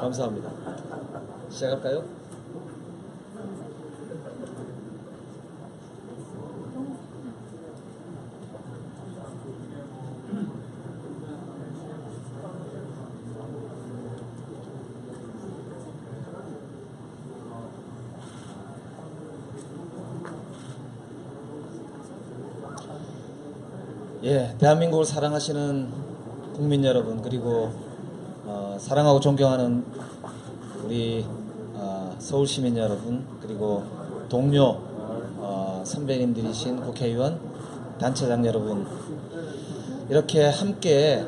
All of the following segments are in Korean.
감사합니다. 시작할까요? 예, 대한민국을 사랑하시는 국민 여러분, 그리고 사랑하고 존경하는 우리 서울 시민 여러분, 그리고 동료 선배님들이신 국회의원, 단체장 여러분, 이렇게 함께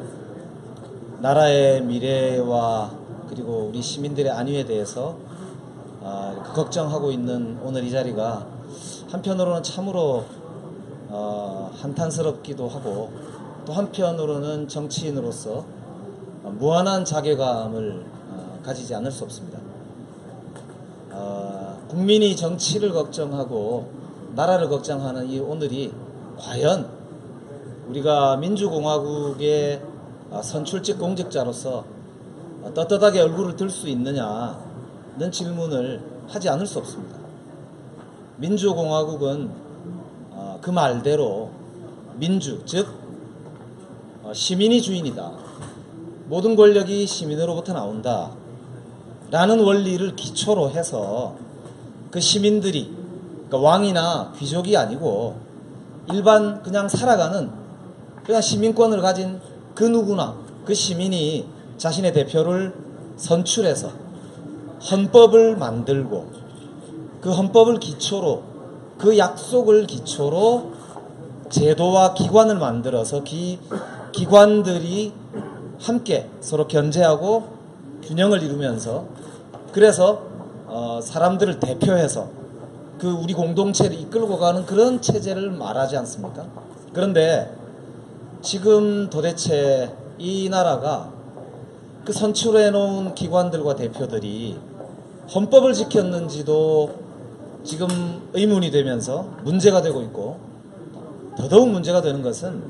나라의 미래와 그리고 우리 시민들의 안위에 대해서 걱정하고 있는 오늘 이 자리가 한편으로는 참으로 한탄스럽기도 하고, 또 한편으로는 정치인으로서 무한한 자괴감을 가지지 않을 수 없습니다. 국민이 정치를 걱정하고 나라를 걱정하는 이 오늘이 과연 우리가 민주공화국의 선출직 공직자로서 떳떳하게 얼굴을 들 수 있느냐는 질문을 하지 않을 수 없습니다. 민주공화국은 그 말대로 민주, 즉 시민이 주인이다. 모든 권력이 시민으로부터 나온다. 라는 원리를 기초로 해서 그 시민들이, 그러니까 왕이나 귀족이 아니고 일반 그냥 살아가는 그냥 시민권을 가진 그 누구나, 그 시민이 자신의 대표를 선출해서 헌법을 만들고, 그 헌법을 기초로, 그 약속을 기초로 제도와 기관을 만들어서 기관들이 함께 서로 견제하고 균형을 이루면서, 그래서 사람들을 대표해서 그 우리 공동체를 이끌고 가는 그런 체제를 말하지 않습니까? 그런데 지금 도대체 이 나라가 그 선출해 놓은 기관들과 대표들이 헌법을 지켰는지도 지금 의문이 되면서 문제가 되고 있고, 더더욱 문제가 되는 것은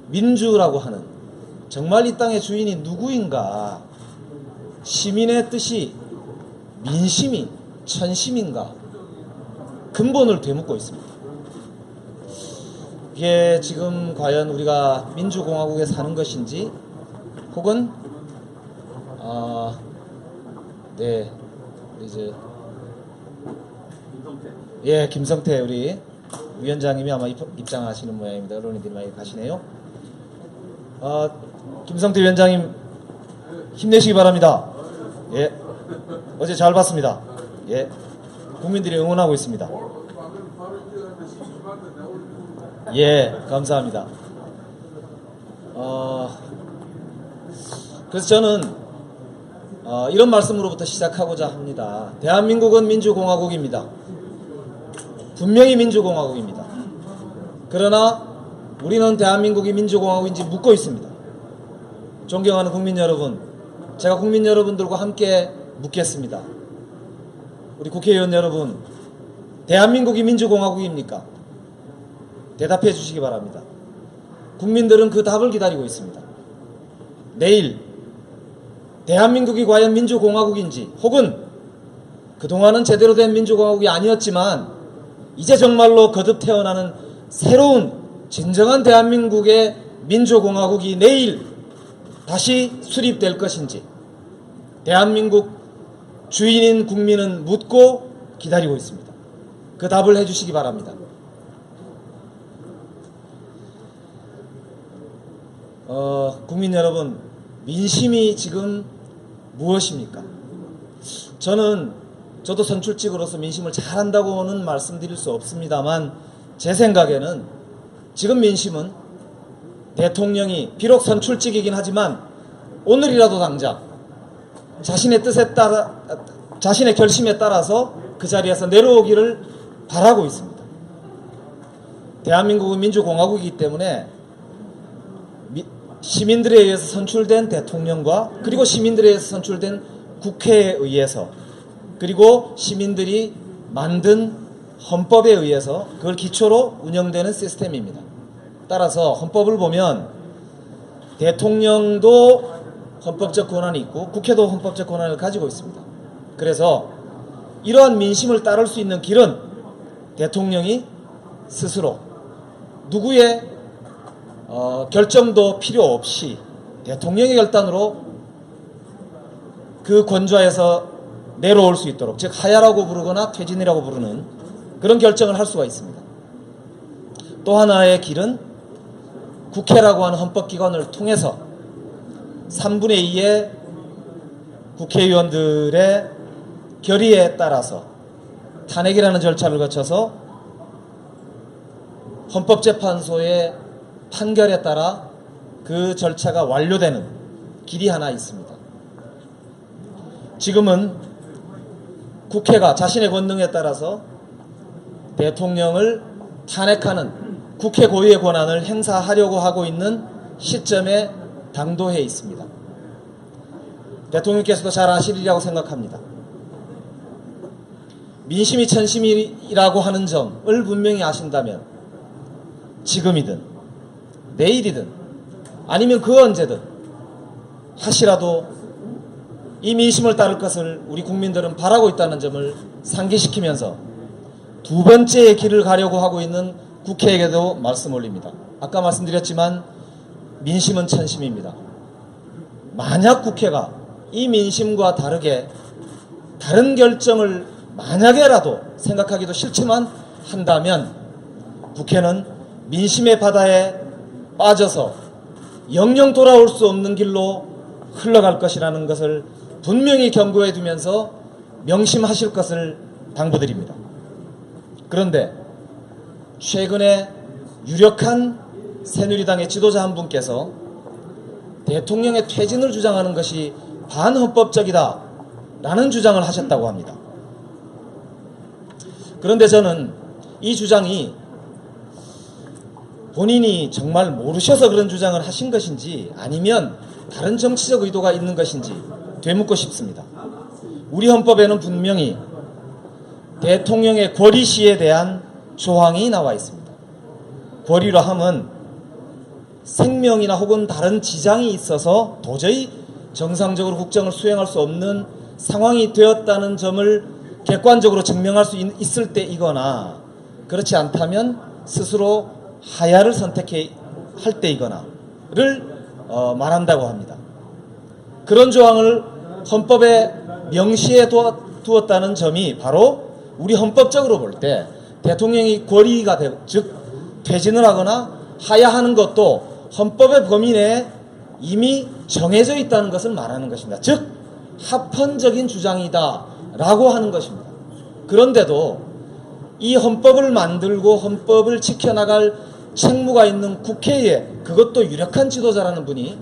민주라고 하는, 정말 이 땅의 주인이 누구인가, 시민의 뜻이 민심이 천심인가, 근본을 되묻고 있습니다. 이게 지금 과연 우리가 민주공화국에 사는 것인지, 혹은 네, 이제 김성태 우리 위원장님이 아마 입장하시는 모양입니다. 언론인들이 많이 가시네요. 김성태 위원장님 힘내시기 바랍니다. 예, 어제 잘 봤습니다. 예, 국민들이 응원하고 있습니다. 예, 감사합니다. 그래서 저는 이런 말씀으로부터 시작하고자 합니다. 대한민국은 민주공화국입니다. 분명히 민주공화국입니다. 그러나 우리는 대한민국이 민주공화국인지 묻고 있습니다. 존경하는 국민 여러분, 제가 국민 여러분들과 함께 묻겠습니다. 우리 국회의원 여러분, 대한민국이 민주공화국입니까? 대답해 주시기 바랍니다. 국민들은 그 답을 기다리고 있습니다. 내일 대한민국이 과연 민주공화국인지, 혹은 그동안은 제대로 된 민주공화국이 아니었지만 이제 정말로 거듭 태어나는 새로운 진정한 대한민국의 민주공화국이 내일 다시 수립될 것인지, 대한민국 주인인 국민은 묻고 기다리고 있습니다. 그 답을 해주시기 바랍니다. 국민 여러분, 민심이 지금 무엇입니까? 저도 선출직으로서 민심을 잘한다고는 말씀드릴 수 없습니다만, 제 생각에는 지금 민심은 대통령이 비록 선출직이긴 하지만 오늘이라도 당장 자신의 뜻에 따라, 자신의 결심에 따라서 그 자리에서 내려오기를 바라고 있습니다. 대한민국은 민주공화국이기 때문에 시민들에 의해서 선출된 대통령과, 그리고 시민들에 의해서 선출된 국회에 의해서 그리고 시민들이 만든 헌법에 의해서 그걸 기초로 운영되는 시스템입니다. 따라서 헌법을 보면 대통령도 헌법적 권한이 있고 국회도 헌법적 권한을 가지고 있습니다. 그래서 이러한 민심을 따를 수 있는 길은 대통령이 스스로 누구의 결정도 필요 없이 대통령의 결단으로 그 권좌에서 내려올 수 있도록, 즉 하야라고 부르거나 퇴진이라고 부르는 그런 결정을 할 수가 있습니다. 또 하나의 길은 국회라고 하는 헌법기관을 통해서 3분의 2의 국회의원들의 결의에 따라서 탄핵이라는 절차를 거쳐서 헌법재판소의 판결에 따라 그 절차가 완료되는 길이 하나 있습니다. 지금은 국회가 자신의 권능에 따라서 대통령을 탄핵하는 국회 고유의 권한을 행사하려고 하고 있는 시점에 당도해 있습니다. 대통령께서도 잘 아시리라고 생각합니다. 민심이 천심이라고 하는 점을 분명히 아신다면 지금이든 내일이든 아니면 그 언제든 하시라도 이 민심을 따를 것을 우리 국민들은 바라고 있다는 점을 상기시키면서 두 번째의 길을 가려고 하고 있는 국회에게도 말씀 올립니다. 아까 말씀드렸지만 민심은 천심입니다. 만약 국회가 이 민심과 다르게 다른 결정을 만약에라도 생각하기도 싫지만 한다면 국회는 민심의 바다에 빠져서 영영 돌아올 수 없는 길로 흘러갈 것이라는 것을 분명히 경고해 두면서 명심하실 것을 당부드립니다. 그런데 최근에 유력한 새누리당의 지도자 한 분께서 대통령의 퇴진을 주장하는 것이 반헌법적이다 라는 주장을 하셨다고 합니다. 그런데 저는 이 주장이 본인이 정말 모르셔서 그런 주장을 하신 것인지 아니면 다른 정치적 의도가 있는 것인지 되묻고 싶습니다. 우리 헌법에는 분명히 대통령의 권리시에 대한 조항이 나와 있습니다. 권리로 함은 생명이나 혹은 다른 지장이 있어서 도저히 정상적으로 국정을 수행할 수 없는 상황이 되었다는 점을 객관적으로 증명할 수 있을 때이거나 그렇지 않다면 스스로 하야를 선택해야 할 때이거나를 말한다고 합니다. 그런 조항을 헌법에 명시해 두었다는 점이 바로 우리 헌법적으로 볼 때 대통령이 권리가 되고 즉 퇴진을 하거나 하야하는 것도 헌법의 범위 내에 이미 정해져 있다는 것을 말하는 것입니다. 즉 합헌적인 주장이다 라고 하는 것입니다. 그런데도 이 헌법을 만들고 헌법을 지켜나갈 책무가 있는 국회에 그것도 유력한 지도자라는 분이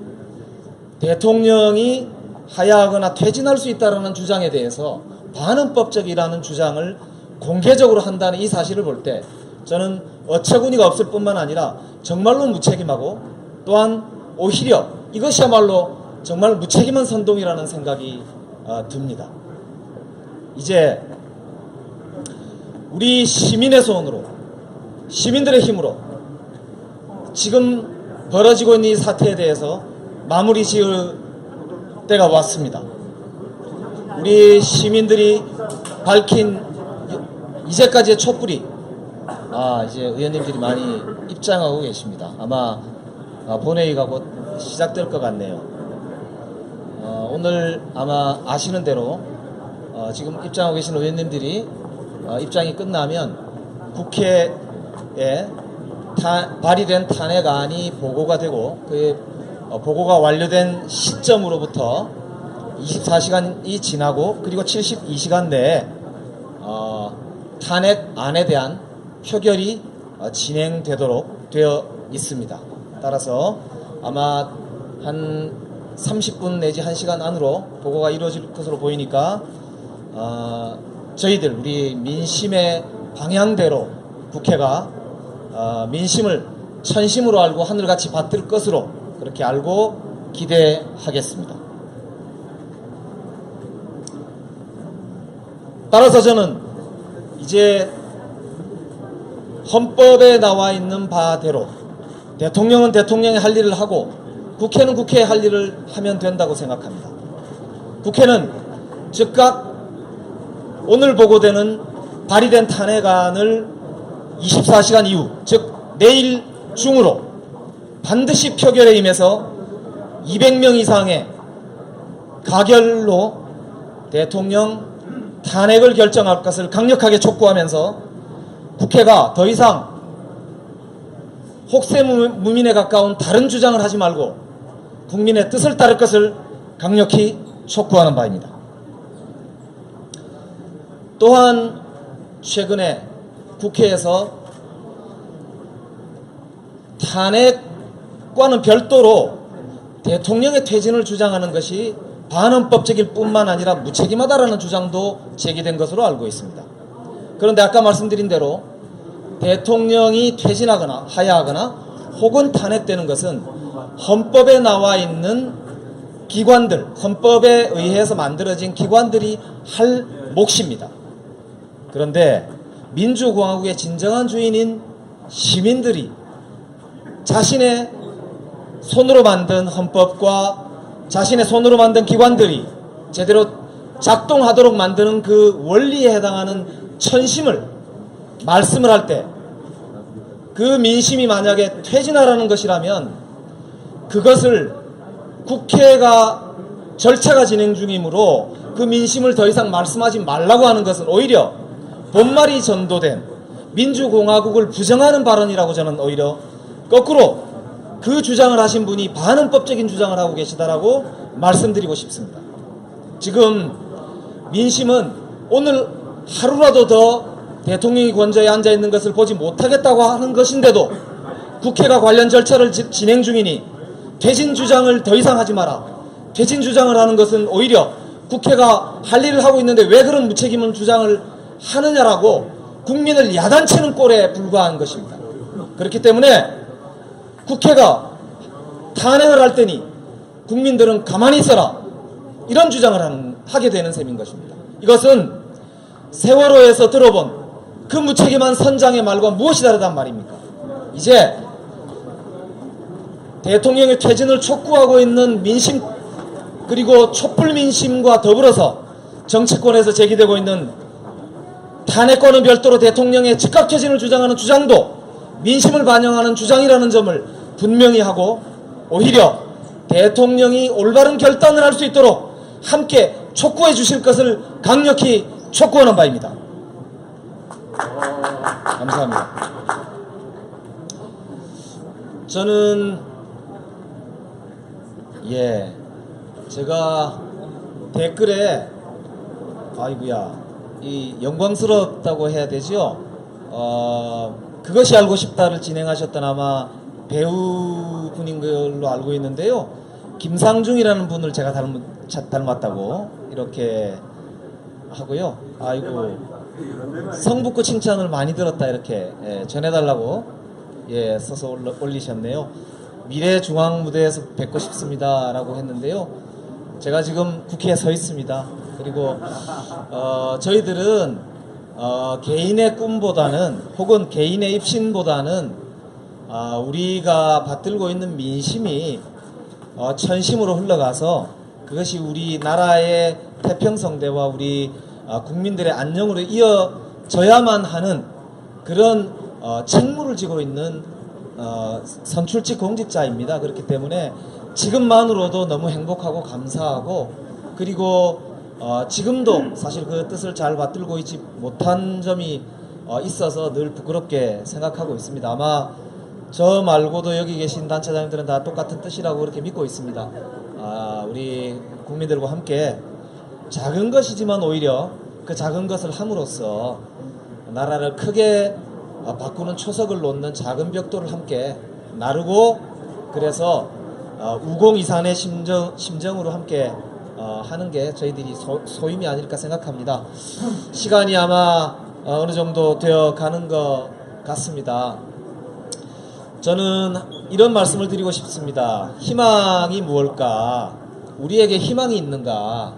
대통령이 하야하거나 퇴진할 수 있다는 주장에 대해서 반헌법적이라는 주장을 공개적으로 한다는 이 사실을 볼 때 저는 어처구니가 없을 뿐만 아니라 정말로 무책임하고 또한 오히려 이것이야말로 정말 무책임한 선동이라는 생각이 듭니다. 이제 우리 시민의 손으로 시민들의 힘으로 지금 벌어지고 있는 이 사태에 대해서 마무리 지을 때가 왔습니다. 우리 시민들이 밝힌 이제까지의 촛불이 이제 의원님들이 많이 입장하고 계십니다. 아마 본회의가 곧 시작될 것 같네요. 오늘 아마 아시는 대로 지금 입장하고 계신 의원님들이 입장이 끝나면 국회에 발의된 탄핵안이 보고가 되고 그 보고가 완료된 시점으로부터 24시간이 지나고 그리고 72시간 내에 탄핵안에 대한 표결이 진행되도록 되어 있습니다. 따라서 아마 한 30분 내지 1시간 안으로 보고가 이루어질 것으로 보이니까 저희들 우리 민심의 방향대로 국회가 민심을 천심으로 알고 하늘같이 받들 것으로 그렇게 알고 기대하겠습니다. 따라서 저는 이제 헌법에 나와 있는 바대로 대통령은 대통령의 할 일을 하고 국회는 국회의 할 일을 하면 된다고 생각합니다. 국회는 즉각 오늘 보고되는 발의된 탄핵안을 24시간 이후, 즉 내일 중으로 반드시 표결에 임해서 200명 이상의 가결로 대통령 탄핵을 결정할 것을 강력하게 촉구하면서 국회가 더 이상 혹세무민에 가까운 다른 주장을 하지 말고 국민의 뜻을 따를 것을 강력히 촉구하는 바입니다. 또한 최근에 국회에서 탄핵과는 별도로 대통령의 퇴진을 주장하는 것이 반헌법적일 뿐만 아니라 무책임하다라는 주장도 제기된 것으로 알고 있습니다. 그런데 아까 말씀드린 대로 대통령이 퇴진하거나 하야하거나 혹은 탄핵되는 것은 헌법에 나와 있는 기관들, 헌법에 의해서 만들어진 기관들이 할 몫입니다. 그런데 민주공화국의 진정한 주인인 시민들이 자신의 손으로 만든 헌법과 자신의 손으로 만든 기관들이 제대로 작동하도록 만드는 그 원리에 해당하는 천심을 말씀을 할 때 그 민심이 만약에 퇴진하라는 것이라면 그것을 국회가 절차가 진행 중이므로 그 민심을 더 이상 말씀하지 말라고 하는 것은 오히려 본말이 전도된 민주공화국을 부정하는 발언이라고 저는 오히려 거꾸로 그 주장을 하신 분이 반헌법적인 주장을 하고 계시다라고 말씀드리고 싶습니다. 지금 민심은 오늘 하루라도 더 대통령이 권좌에 앉아있는 것을 보지 못하겠다고 하는 것인데도 국회가 관련 절차를 진행 중이니 퇴진 주장을 더 이상 하지 마라. 퇴진 주장을 하는 것은 오히려 국회가 할 일을 하고 있는데 왜 그런 무책임한 주장을 하느냐라고 국민을 야단치는 꼴에 불과한 것입니다. 그렇기 때문에 국회가 탄핵을 할 때니 국민들은 가만히 있어라. 이런 주장을 하게 되는 셈인 것입니다. 이것은 세월호에서 들어본 그 무책임한 선장의 말과 무엇이 다르단 말입니까? 이제 대통령의 퇴진을 촉구하고 있는 민심 그리고 촛불 민심과 더불어서 정치권에서 제기되고 있는 탄핵과는 별도로 대통령의 즉각 퇴진을 주장하는 주장도 민심을 반영하는 주장이라는 점을 분명히 하고 오히려 대통령이 올바른 결단을 할 수 있도록 함께 촉구해 주실 것을 강력히 촉구하는 바입니다. 감사합니다. 저는 제가 댓글에 아이고야 이 영광스럽다고 해야 되죠. 그것이 알고 싶다를 진행하셨던 아마 배우분인 걸로 알고 있는데요. 김상중이라는 분을 제가 닮았다고 이렇게 하고요. 아이고 성북구 칭찬을 많이 들었다 이렇게 전해달라고 써서 올리셨네요. 미래중앙무대에서 뵙고 싶습니다 라고 했는데요. 제가 지금 국회에 서 있습니다. 그리고 저희들은 개인의 꿈보다는 혹은 개인의 입신보다는 우리가 받들고 있는 민심이 천심으로 흘러가서 그것이 우리나라의 태평성대와 우리 국민들의 안녕으로 이어져야만 하는 그런 책무를 지고 있는 선출직 공직자입니다. 그렇기 때문에 지금만으로도 너무 행복하고 감사하고 그리고 지금도 사실 그 뜻을 잘 받들고 있지 못한 점이 있어서 늘 부끄럽게 생각하고 있습니다. 아마 저 말고도 여기 계신 단체장님들은 다 똑같은 뜻이라고 그렇게 믿고 있습니다. 우리 국민들과 함께 작은 것이지만 오히려 그 작은 것을 함으로써 나라를 크게 바꾸는 초석을 놓는 작은 벽돌을 함께 나르고 그래서 우공이산의 심정으로 함께 하는 게 저희들이 소임이 아닐까 생각합니다. 시간이 아마 어느 정도 되어 가는 것 같습니다. 저는 이런 말씀을 드리고 싶습니다. 희망이 무엇일까? 우리에게 희망이 있는가?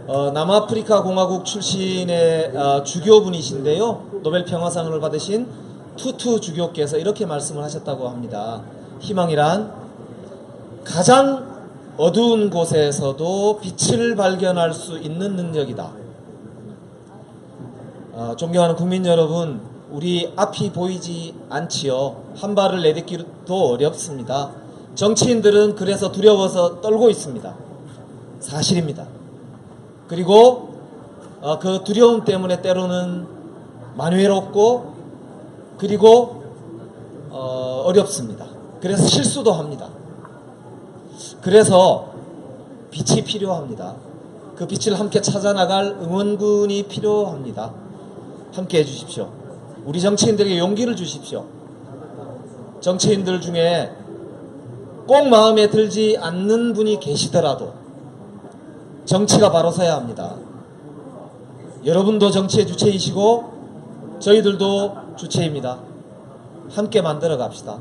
남아프리카 공화국 출신의 주교분이신데요. 노벨 평화상을 받으신 투투 주교께서 이렇게 말씀을 하셨다고 합니다. 희망이란 가장 어두운 곳에서도 빛을 발견할 수 있는 능력이다. 존경하는 국민 여러분, 우리 앞이 보이지 않지요. 한 발을 내딛기도 어렵습니다. 정치인들은 그래서 두려워서 떨고 있습니다. 사실입니다. 그리고 그 두려움 때문에 때로는 많이 외롭고 그리고 어렵습니다. 그래서 실수도 합니다. 그래서 빛이 필요합니다. 그 빛을 함께 찾아나갈 응원군이 필요합니다. 함께 해주십시오. 우리 정치인들에게 용기를 주십시오. 정치인들 중에 꼭 마음에 들지 않는 분이 계시더라도 정치가 바로 서야 합니다. 여러분도 정치의 주체이시고 저희들도 주체입니다. 함께 만들어 갑시다.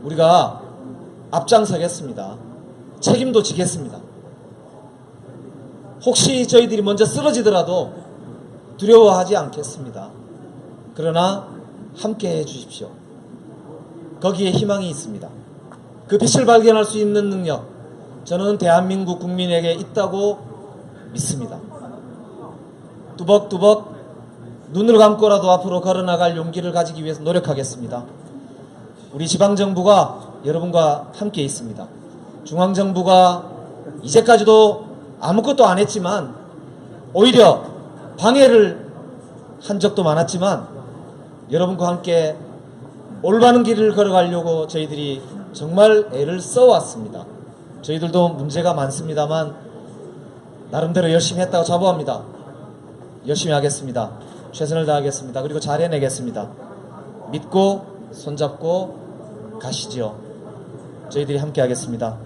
우리가 앞장서겠습니다. 책임도 지겠습니다. 혹시 저희들이 먼저 쓰러지더라도 두려워하지 않겠습니다. 그러나 함께 해주십시오. 거기에 희망이 있습니다. 그 빛을 발견할 수 있는 능력, 저는 대한민국 국민에게 있다고 믿습니다. 뚜벅뚜벅 눈을 감고라도 앞으로 걸어나갈 용기를 가지기 위해서 노력하겠습니다. 우리 지방정부가 여러분과 함께 있습니다. 중앙정부가 이제까지도 아무것도 안 했지만 오히려 방해를 한 적도 많았지만 여러분과 함께 올바른 길을 걸어가려고 저희들이 정말 애를 써왔습니다. 저희들도 문제가 많습니다만 나름대로 열심히 했다고 자부합니다. 열심히 하겠습니다. 최선을 다하겠습니다. 그리고 잘 해내겠습니다. 믿고 손잡고 가시지요. 저희들이 함께 하겠습니다.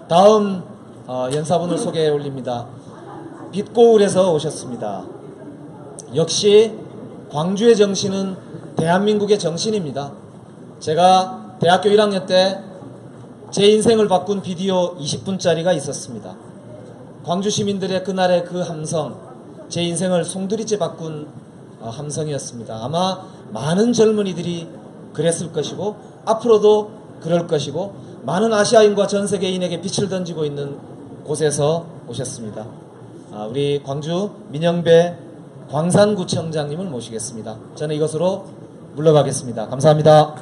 다음 연사분을 소개해 올립니다. 빛고울에서 오셨습니다. 역시 광주의 정신은 대한민국의 정신입니다. 제가 대학교 1학년 때 제 인생을 바꾼 비디오 20분짜리가 있었습니다. 광주 시민들의 그날의 그 함성, 제 인생을 송두리째 바꾼 함성이었습니다. 아마 많은 젊은이들이 그랬을 것이고 앞으로도 그럴 것이고 많은 아시아인과 전 세계인에게 빛을 던지고 있는 곳에서 오셨습니다. 우리 광주 민영배 광산구청장님을 모시겠습니다. 저는 이것으로 물러가겠습니다. 감사합니다.